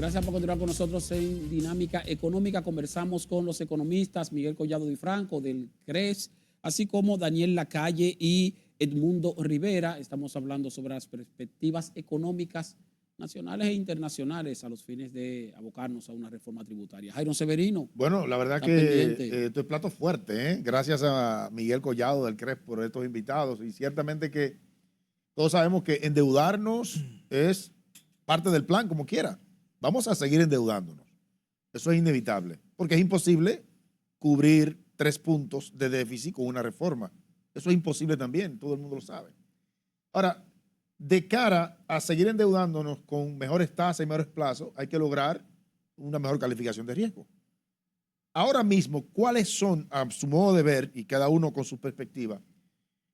Gracias por continuar con nosotros en Dinámica Económica. Conversamos con los economistas Miguel Collado Di Franco del CRES, así como Daniel Lacalle y Edmundo Rivera. Estamos hablando sobre las perspectivas económicas nacionales e internacionales a los fines de abocarnos a una reforma tributaria. Jairo Severino. Bueno, la verdad que esto es plato fuerte, ¿eh? Gracias a Miguel Collado del CRES por estos invitados. Y ciertamente que todos sabemos que endeudarnos es parte del plan, como quiera. Vamos a seguir endeudándonos. Eso es inevitable, porque es imposible cubrir 3 puntos de déficit con una reforma. Eso es imposible también, todo el mundo lo sabe. Ahora, de cara a seguir endeudándonos con mejores tasas y mejores plazos, hay que lograr una mejor calificación de riesgo. Ahora mismo, ¿cuáles son, a su modo de ver, y cada uno con su perspectiva,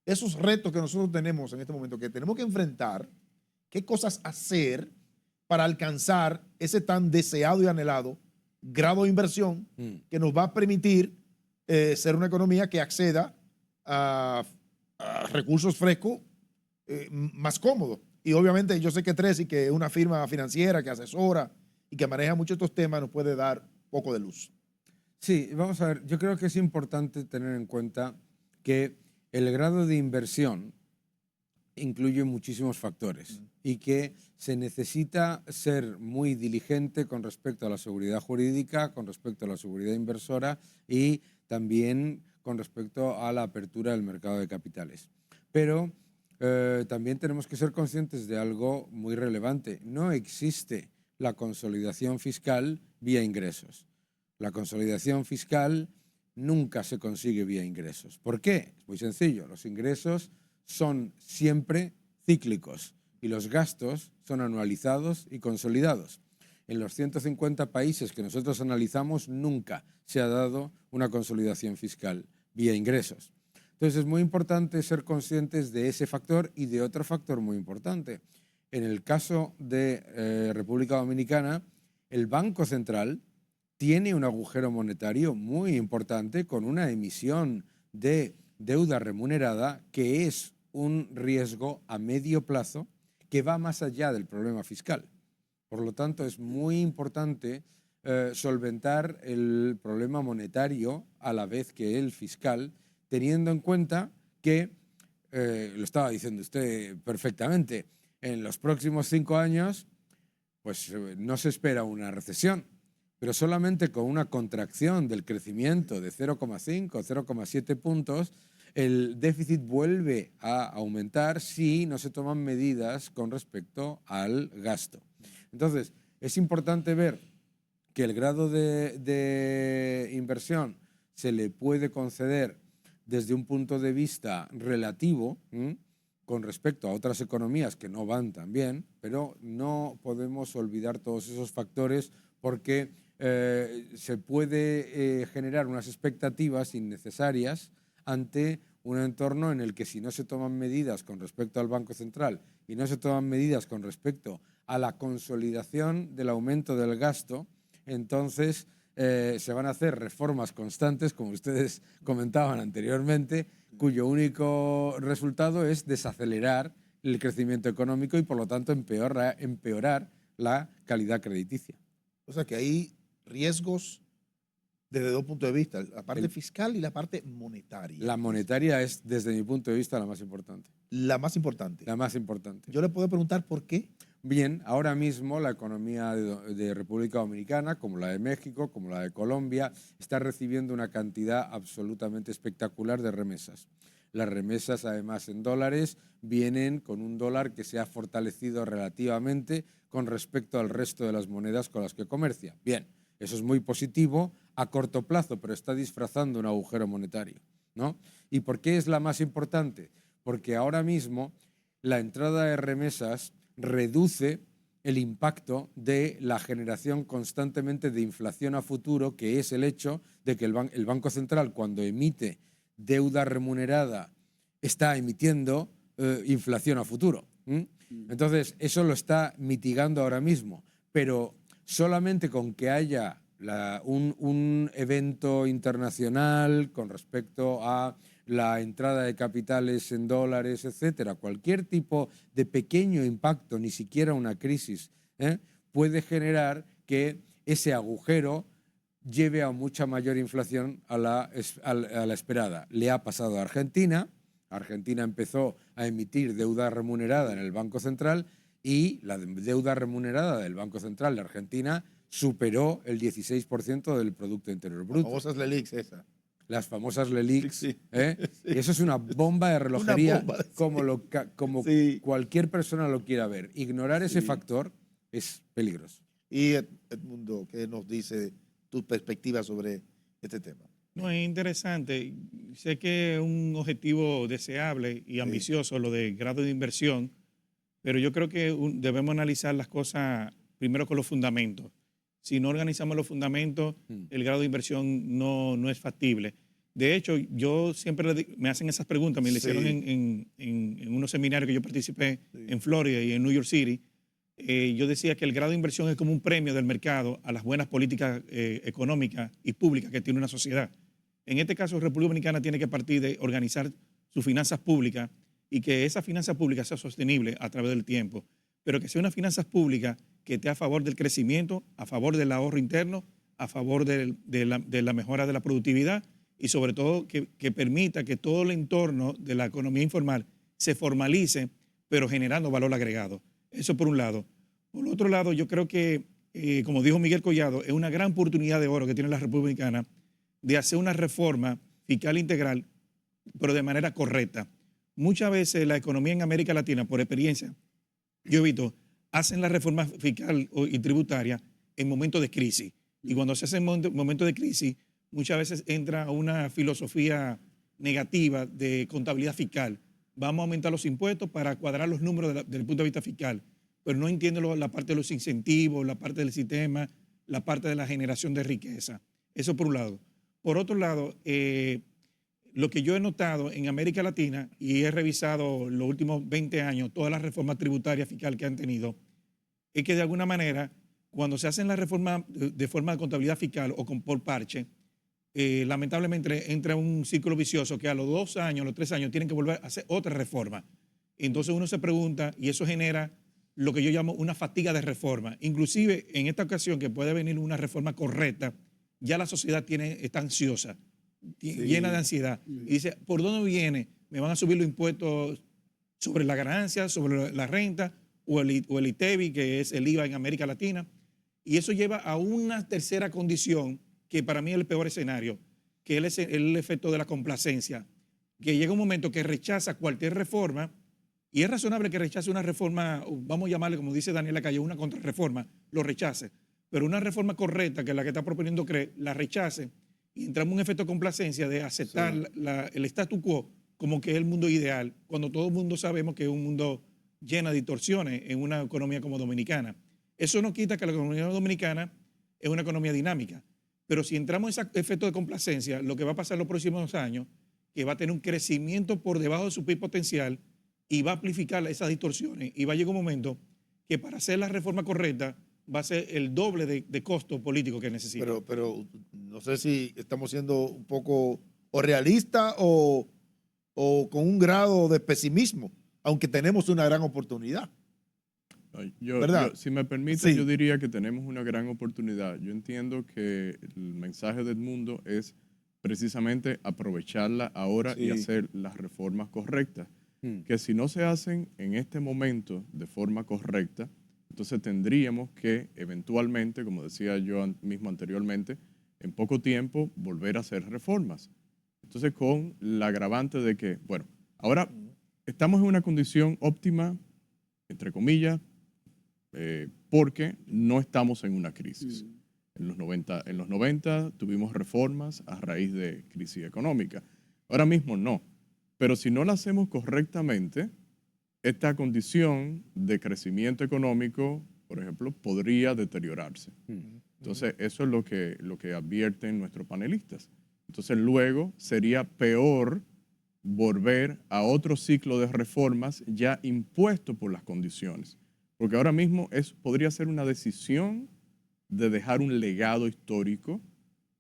esos retos que nosotros tenemos en este momento, que tenemos que enfrentar, qué cosas hacer para alcanzar ese tan deseado y anhelado grado de inversión que nos va a permitir ser una economía que acceda a recursos frescos más cómodos? Y obviamente yo sé que Tracy, que es una firma financiera que asesora y que maneja mucho estos temas, nos puede dar poco de luz. Sí, vamos a ver, yo creo que es importante tener en cuenta que el grado de inversión incluye muchísimos factores y que se necesita ser muy diligente con respecto a la seguridad jurídica, con respecto a la seguridad inversora y también con respecto a la apertura del mercado de capitales. Pero también tenemos que ser conscientes de algo muy relevante. No existe la consolidación fiscal vía ingresos. La consolidación fiscal nunca se consigue vía ingresos. ¿Por qué? Es muy sencillo. Los ingresos son siempre cíclicos y los gastos son anualizados y consolidados. En los 150 países que nosotros analizamos nunca se ha dado una consolidación fiscal vía ingresos. Entonces es muy importante ser conscientes de ese factor y de otro factor muy importante. En el caso de República Dominicana, el Banco Central tiene un agujero monetario muy importante con una emisión de deuda remunerada que es un riesgo a medio plazo que va más allá del problema fiscal. Por lo tanto, es muy importante solventar el problema monetario a la vez que el fiscal, teniendo en cuenta que, lo estaba diciendo usted perfectamente, en los próximos 5 años pues, no se espera una recesión, pero solamente con una contracción del crecimiento de 0,5 o 0,7 puntos, el déficit vuelve a aumentar si no se toman medidas con respecto al gasto. Entonces, es importante ver que el grado de inversión se le puede conceder desde un punto de vista relativo, con respecto a otras economías que no van tan bien, pero no podemos olvidar todos esos factores porque se puede generar unas expectativas innecesarias ante un entorno en el que si no se toman medidas con respecto al Banco Central y no se toman medidas con respecto a la consolidación del aumento del gasto, entonces se van a hacer reformas constantes, como ustedes comentaban anteriormente, cuyo único resultado es desacelerar el crecimiento económico y por lo tanto empeorar la calidad crediticia. O sea que hay riesgos desde 2 puntos de vista, la parte fiscal y la parte monetaria. La monetaria es, desde mi punto de vista, la más importante. La más importante. La más importante. Yo le puedo preguntar por qué. Bien, ahora mismo la economía de República Dominicana, como la de México, como la de Colombia, está recibiendo una cantidad absolutamente espectacular de remesas. Las remesas, además, en dólares, vienen con un dólar que se ha fortalecido relativamente con respecto al resto de las monedas con las que comercia. Bien, eso es muy positivo a corto plazo, pero está disfrazando un agujero monetario, ¿no? ¿Y por qué es la más importante? Porque ahora mismo la entrada de remesas reduce el impacto de la generación constantemente de inflación a futuro, que es el hecho de que el Banco Central, cuando emite deuda remunerada, está emitiendo inflación a futuro. Entonces, eso lo está mitigando ahora mismo, pero solamente con que haya un evento internacional con respecto a la entrada de capitales en dólares, etcétera, cualquier tipo de pequeño impacto, ni siquiera una crisis, puede generar que ese agujero lleve a mucha mayor inflación a la esperada. Le ha pasado a Argentina. Argentina empezó a emitir deuda remunerada en el Banco Central y la deuda remunerada del Banco Central de Argentina superó el 16% del Producto Interior Bruto. Las famosas LELIQs esas. Las famosas LELIQs. Sí. Sí. Eso es una bomba de relojería, Una bomba, como sí. cualquier persona lo quiera ver. Ignorar ese factor es peligroso. Y Edmundo, ¿qué nos dice tu perspectiva sobre este tema? No, es interesante. Sé que es un objetivo deseable y ambicioso lo de grado de inversión, pero yo creo que debemos analizar las cosas primero con los fundamentos. Si no organizamos los fundamentos, el grado de inversión no es factible. De hecho, yo siempre me hacen esas preguntas, me lo hicieron en unos seminarios que yo participé en Florida y en New York City. Yo decía que el grado de inversión es como un premio del mercado a las buenas políticas económicas y públicas que tiene una sociedad. En este caso, República Dominicana tiene que partir de organizar sus finanzas públicas y que esa finanza pública sea sostenible a través del tiempo, pero que sea una finanzas pública que esté a favor del crecimiento, a favor del ahorro interno, a favor de la mejora de la productividad y sobre todo que permita que todo el entorno de la economía informal se formalice, pero generando valor agregado. Eso por un lado. Por otro lado, yo creo que, como dijo Miguel Collado, es una gran oportunidad de oro que tiene la República Dominicana de hacer una reforma fiscal integral, pero de manera correcta. Muchas veces la economía en América Latina, por experiencia, yo he visto, hacen la reforma fiscal y tributaria en momentos de crisis. Y cuando se hace en momentos de crisis, muchas veces entra una filosofía negativa de contabilidad fiscal. Vamos a aumentar los impuestos para cuadrar los números desde el punto de vista fiscal, pero no entienden la parte de los incentivos, la parte del sistema, la parte de la generación de riqueza. Eso por un lado. Por otro lado, lo que yo he notado en América Latina, y he revisado los últimos 20 años todas las reformas tributarias fiscales que han tenido, es que de alguna manera, cuando se hacen las reformas de forma de contabilidad fiscal o por parche, lamentablemente entra un círculo vicioso que a los 2 años, a los 3 años, tienen que volver a hacer otra reforma. Entonces uno se pregunta, y eso genera lo que yo llamo una fatiga de reforma. Inclusive en esta ocasión que puede venir una reforma correcta, ya la sociedad está ansiosa, llena de ansiedad. Y dice, ¿por dónde viene? ¿Me van a subir los impuestos sobre la ganancia, sobre la renta o el ITEVI, que es el IVA en América Latina? Y eso lleva a una tercera condición que para mí es el peor escenario, que es el efecto de la complacencia, que llega un momento que rechaza cualquier reforma, y es razonable que rechace una reforma, vamos a llamarle, como dice Daniel Lacalle, una contrarreforma, lo rechace, pero una reforma correcta, que es la que está proponiendo CRE, la rechace, y entramos en un efecto de complacencia de aceptar el statu quo como que es el mundo ideal, cuando todo el mundo sabemos que es un mundo lleno de distorsiones en una economía como dominicana. Eso no quita que la economía dominicana es una economía dinámica, pero si entramos en ese efecto de complacencia, lo que va a pasar en los próximos años, que va a tener un crecimiento por debajo de su PIB potencial y va a amplificar esas distorsiones, y va a llegar un momento que para hacer la reforma correcta va a ser el doble de costo político que necesita. Pero no sé si estamos siendo un poco o realistas o con un grado de pesimismo, aunque tenemos una gran oportunidad. Si me permite, yo diría que tenemos una gran oportunidad. Yo entiendo que el mensaje del mundo es precisamente aprovecharla ahora y hacer las reformas correctas. Que si no se hacen en este momento de forma correcta, entonces tendríamos que eventualmente, como decía yo mismo anteriormente, en poco tiempo volver a hacer reformas. Entonces con la agravante de que, bueno, ahora estamos en una condición óptima, entre comillas, porque no estamos en una crisis. En los 90 tuvimos reformas a raíz de crisis económica. Ahora mismo no. Pero si no la hacemos correctamente, esta condición de crecimiento económico, por ejemplo, podría deteriorarse. Entonces, eso es lo que advierten nuestros panelistas. Entonces, luego sería peor volver a otro ciclo de reformas ya impuesto por las condiciones. Porque ahora mismo podría ser una decisión de dejar un legado histórico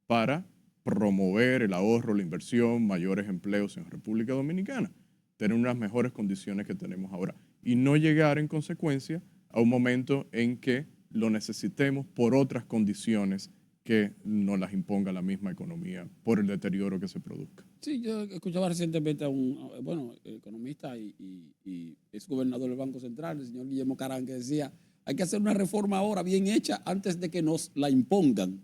para promover el ahorro, la inversión, mayores empleos en República Dominicana, tener unas mejores condiciones que tenemos ahora y no llegar en consecuencia a un momento en que lo necesitemos por otras condiciones que no las imponga la misma economía por el deterioro que se produzca. Sí, yo escuchaba recientemente a un economista y ex gobernador del Banco Central, el señor Guillermo Carán, que decía, hay que hacer una reforma ahora bien hecha antes de que nos la impongan.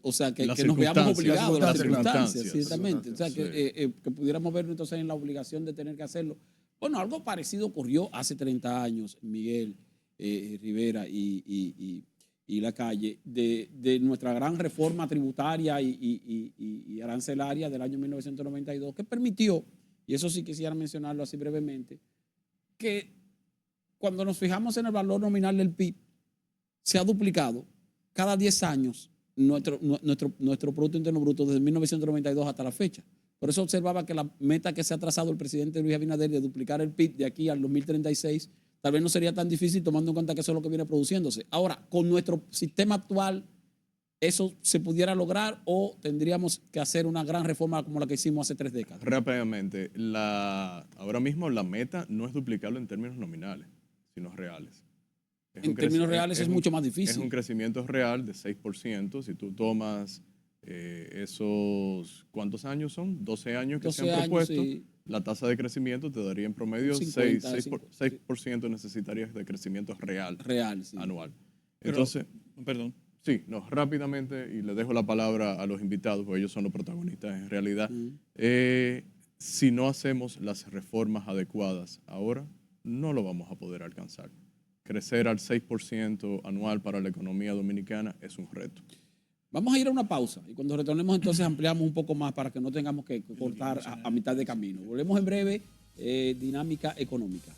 O sea, que nos veamos obligados a las circunstancias, ciertamente. O sea, que pudiéramos vernos entonces en la obligación de tener que hacerlo. Bueno, algo parecido ocurrió hace 30 años, Miguel Rivera y Lacalle, de nuestra gran reforma tributaria y arancelaria del año 1992, que permitió, y eso sí quisiera mencionarlo así brevemente, que cuando nos fijamos en el valor nominal del PIB, se ha duplicado cada 10 años nuestro Producto Interno Bruto desde 1992 hasta la fecha. Por eso observaba que la meta que se ha trazado el presidente Luis Abinader de duplicar el PIB de aquí al 2036 tal vez no sería tan difícil tomando en cuenta que eso es lo que viene produciéndose. Ahora, con nuestro sistema actual, ¿eso se pudiera lograr o tendríamos que hacer una gran reforma como la que hicimos hace 3 décadas? Rápidamente, ahora mismo la meta no es duplicarlo en términos nominales, sino reales. En términos reales es mucho más difícil. Es un crecimiento real de 6%. Si tú tomas esos, ¿cuántos años son? 12 años que se han propuesto. Sí. La tasa de crecimiento te daría en promedio 6% necesitarías de crecimiento real sí. Anual. Entonces, perdón. Sí, no, rápidamente, y le dejo la palabra a los invitados, porque ellos son los protagonistas en realidad. Si no hacemos las reformas adecuadas ahora, no lo vamos a poder alcanzar. Crecer al 6% anual para la economía dominicana es un reto. Vamos a ir a una pausa y cuando retornemos entonces ampliamos un poco más para que no tengamos que cortar a mitad de camino. Volvemos en breve, dinámica económica.